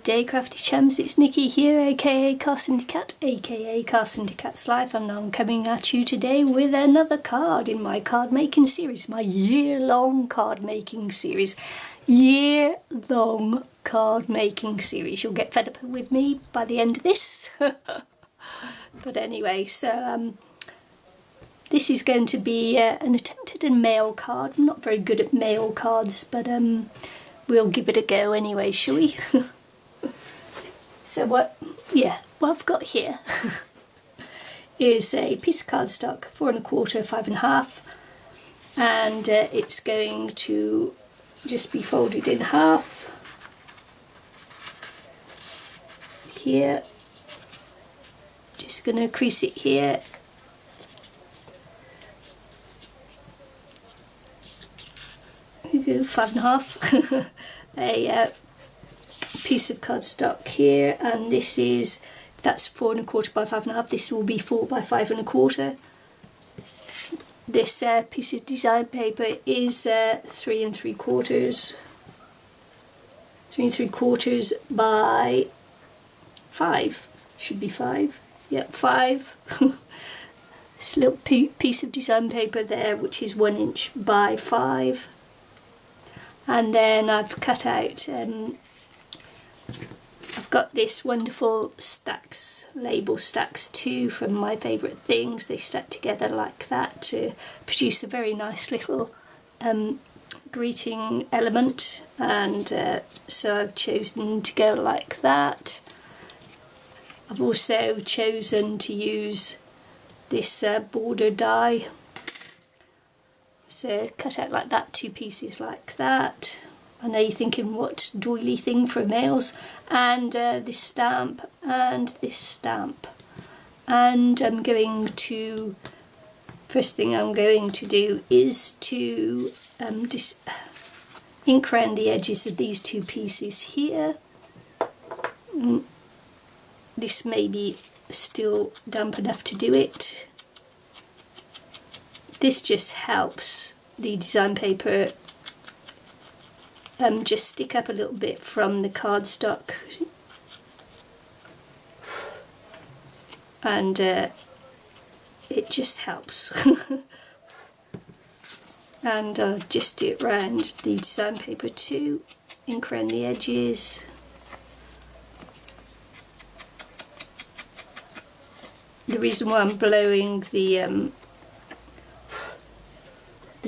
day, crafty chums, it's Nikki here, aka Car Syndicate, aka Car Syndicate's Life, and I'm coming at you today with another card in my card making series, my year-long card making series. Year-long card making series. You'll get fed up with me by the end of this. But anyway, so this is going to be an attempt at a mail card. I'm not very good at mail cards, but we'll give it a go anyway, shall we? So what I've got here is a piece of cardstock, 4 1/4, 5 1/2, and it's going to just be folded in half here. Just going to crease it here. Here we go, 5 1/2. A piece of cardstock here, and this is, that's 4 1/4 by 5 1/2. This will be 4 by 5 1/4. This piece of design paper is 3 3/4. 3 3/4 by 5. Should be 5. Yep, 5. This little piece of design paper there, which is 1 inch by 5. And then I've cut out, I've got this wonderful stacks, label stacks 2 from My Favourite Things. They stack together like that to produce a very nice little greeting element, and so I've chosen to go like that. I've also chosen to use this border die. So cut out like that, 2 pieces like that. I know you're thinking, what doily thing for nails? And this stamp and this stamp. And I'm going to, first thing I'm going to do is to ink around the edges of these 2 pieces here. This may be still damp enough to do it. This just helps the design paper just stick up a little bit from the cardstock, and it just helps. And I'll just do it around the design paper too, ink around the edges. The reason why I'm blowing the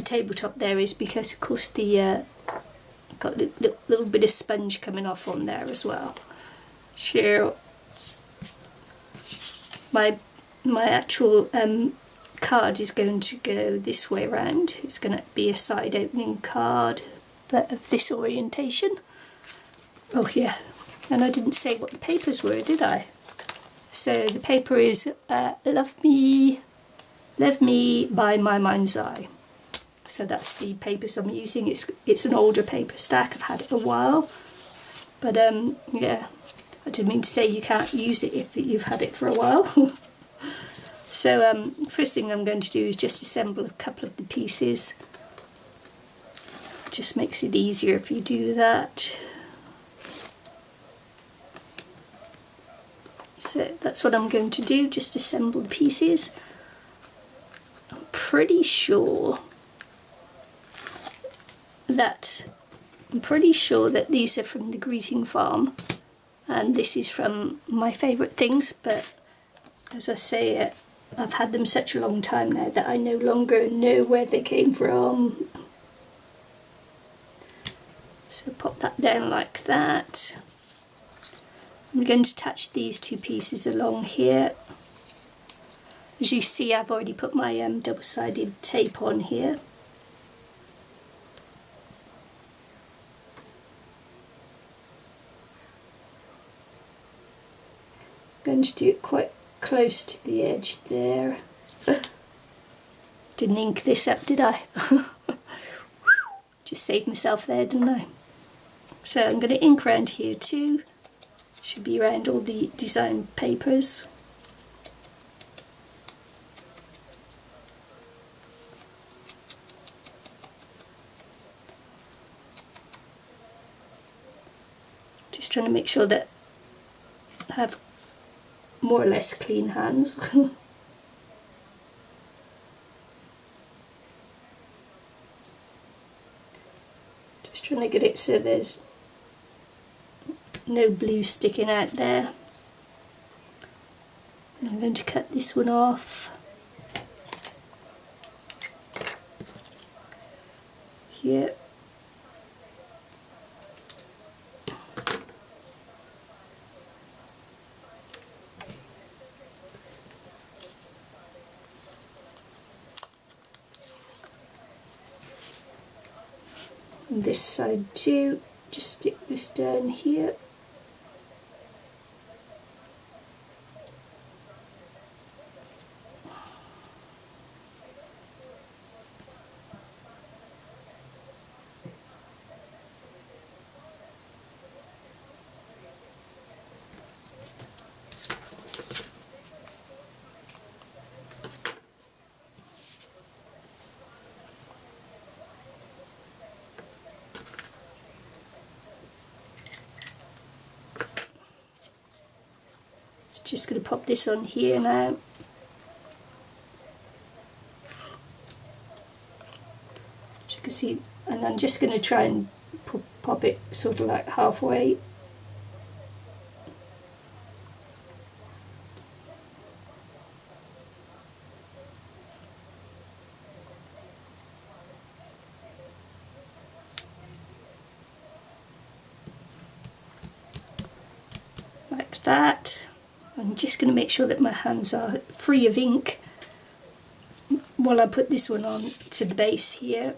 tabletop there is because, of course, the got a little bit of sponge coming off on there as well. Sure, my actual card is going to go this way around. It's going to be a side opening card, but of this orientation. Oh yeah, and I didn't say what the papers were, did I? So the paper is Love Me by My Mind's Eye. So that's the papers I'm using. It's an older paper stack. I've had it a while, but yeah, I didn't mean to say you can't use it if you've had it for a while. So first thing I'm going to do is just assemble a couple of the pieces. Just makes it easier if you do that. So that's what I'm going to do, just assemble the pieces. I'm pretty sure that these are from the Greeting Farm, and this is from My Favourite Things, but as I say, I've had them such a long time now that I no longer know where they came from. So pop that down like that. I'm going to attach these 2 pieces along here. As you see, I've already put my double-sided tape on here. Going to do it quite close to the edge there. Didn't ink this up, did I? Just saved myself there, didn't I? So I'm going to ink around here too. Should be around all the design papers. trying to make sure that I have more or less clean hands. Just trying to get it so there's no blue sticking out there. I'm going to cut this one off here. And this side too, just stick this down here. Just going to pop this on here now. As you can see, and I'm just going to try and pop it sort of like halfway. Like that. I'm just going to make sure that my hands are free of ink while I put this one on to the base here.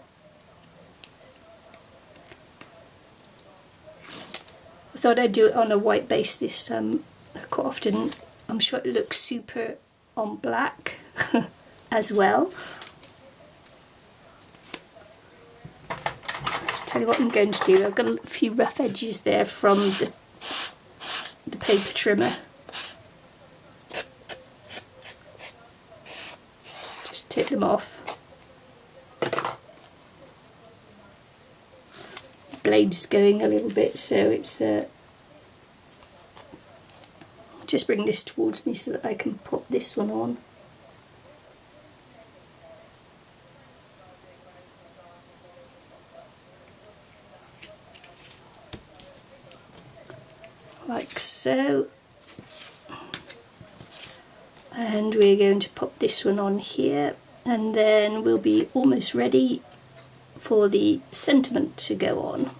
I thought I'd do it on a white base this time. Quite often I'm sure it looks super on black as well. I'll tell you what I'm going to do. I've got a few rough edges there from the paper trimmer. Take them off. The blade's going a little bit, so it's just bring this towards me so that I can pop this one on. Like so. And we're going to pop this one on here, and then we'll be almost ready for the sentiment to go on.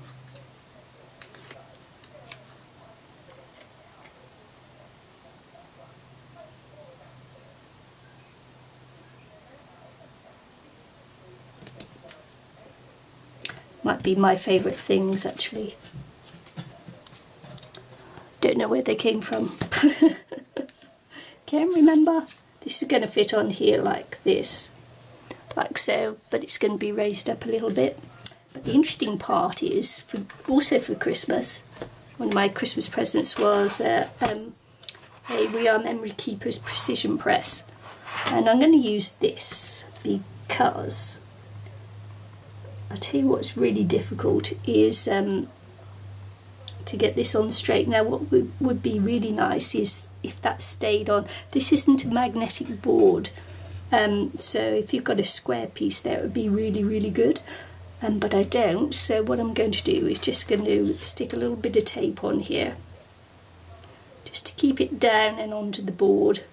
Might be my favourite things actually. Don't know where they came from. Can't remember. This is going to fit on here like this, like so, but it's going to be raised up a little bit. But the interesting part is, also for Christmas, one of my Christmas presents was a We Are Memory Keepers precision press, and I'm going to use this because I'll tell you what's really difficult is to get this on straight. Now what would be really nice is if that stayed on. This isn't a magnetic board, so if you've got a square piece there it would be really good, but I don't. So what I'm going to do is just going to stick a little bit of tape on here just to keep it down and onto the board.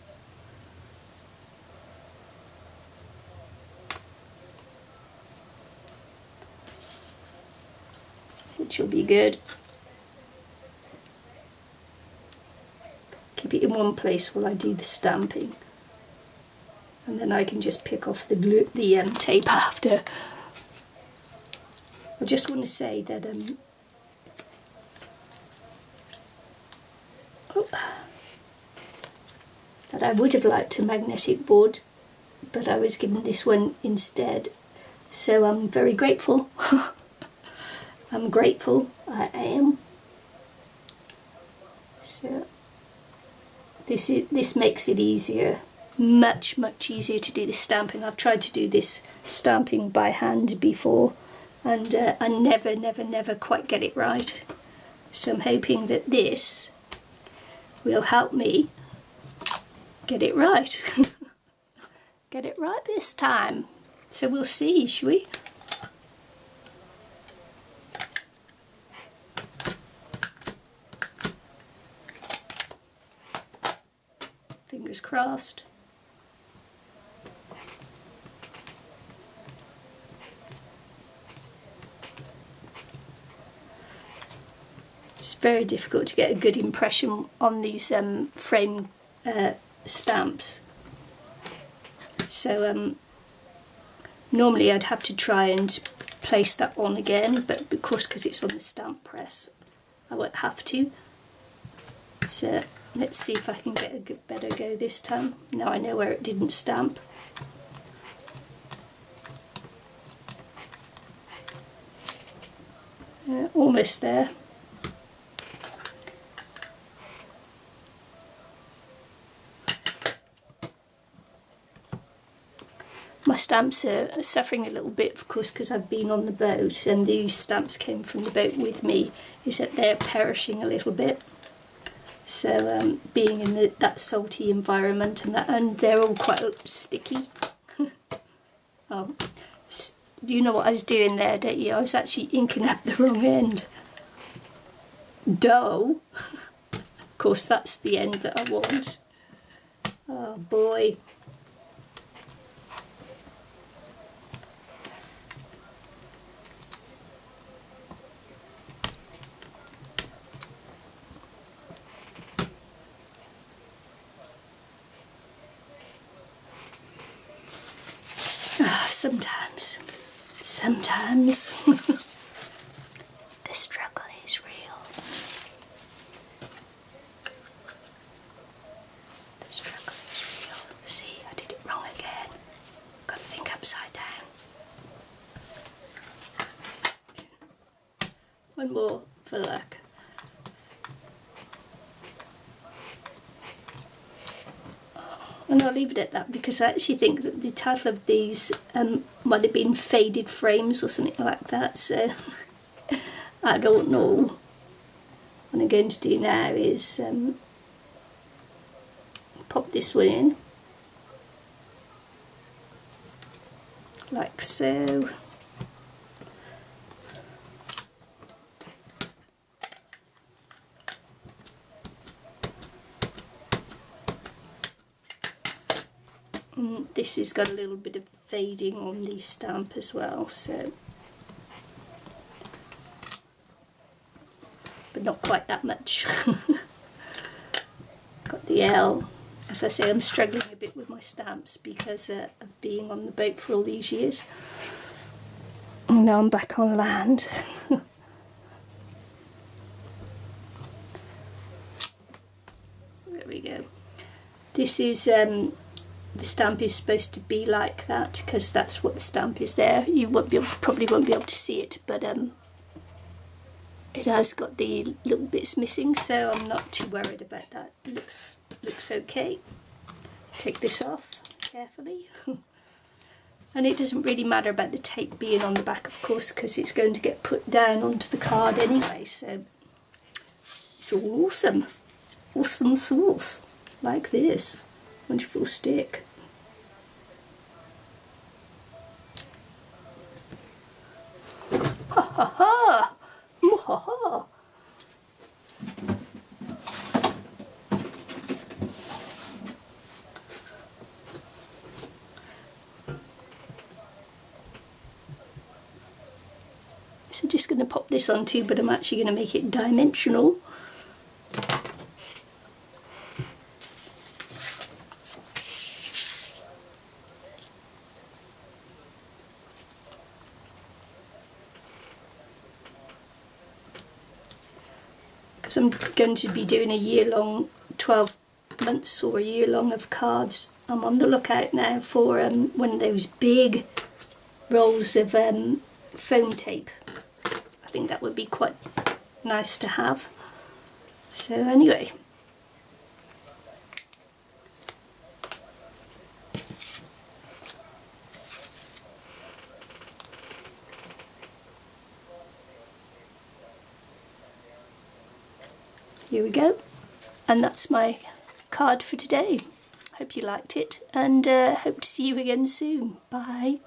Which will be good. Keep it in one place while I do the stamping, and then I can just pick off the glue, the tape after. I just want to say that that I would have liked a magnetic board, but I was given this one instead, so I'm very grateful. I'm grateful, I am. So this makes it easier, much easier to do this stamping. I've tried to do this stamping by hand before, and I never quite get it right. So I'm hoping that this will help me get it right. Get it right this time. So we'll see, shall we? Fingers crossed. It's very difficult to get a good impression on these frame stamps. So normally I'd have to try and place that on again, but of course because it's on the stamp press I won't have to. So let's see if I can get a good, better go this time. Now I know where it didn't stamp. Almost there. My stamps are suffering a little bit, of course, because I've been on the boat and these stamps came from the boat with me, is that they're perishing a little bit. So being in that salty environment and they're all quite sticky. Oh, you know what I was doing there, don't you? I was actually inking up the wrong end. Dough. Of course, that's the end that I want. Oh boy. Sometimes the struggle is real. The struggle is real. See, I did it wrong again. Got to think upside down. One more for luck. And I'll leave it at that because I actually think that the title of these might have been Faded Frames or something like that, so I don't know. What I'm going to do now is pop this one in, like so. This has got a little bit of fading on the stamp as well, so, but not quite that much. Got the L. As I say, I'm struggling a bit with my stamps because of being on the boat for all these years. And now I'm back on land. There we go. This is the stamp is supposed to be like that because that's what the stamp is there. You won't be able, probably won't be able to see it, but it has got the little bits missing, so I'm not too worried about that. It looks okay. Take this off carefully. And it doesn't really matter about the tape being on the back, of course, because it's going to get put down onto the card anyway, so it's all awesome. Awesome sauce, like this. Wonderful stick. Ha ha ha! Ha ha! So I'm just going to pop this on too, but I'm actually going to make it dimensional. Because I'm going to be doing a year-long, 12 months or a year-long of cards. I'm on the lookout now for one of those big rolls of foam tape. I think that would be quite nice to have. So anyway. here we go. And that's my card for today. Hope you liked it, and hope to see you again soon. Bye.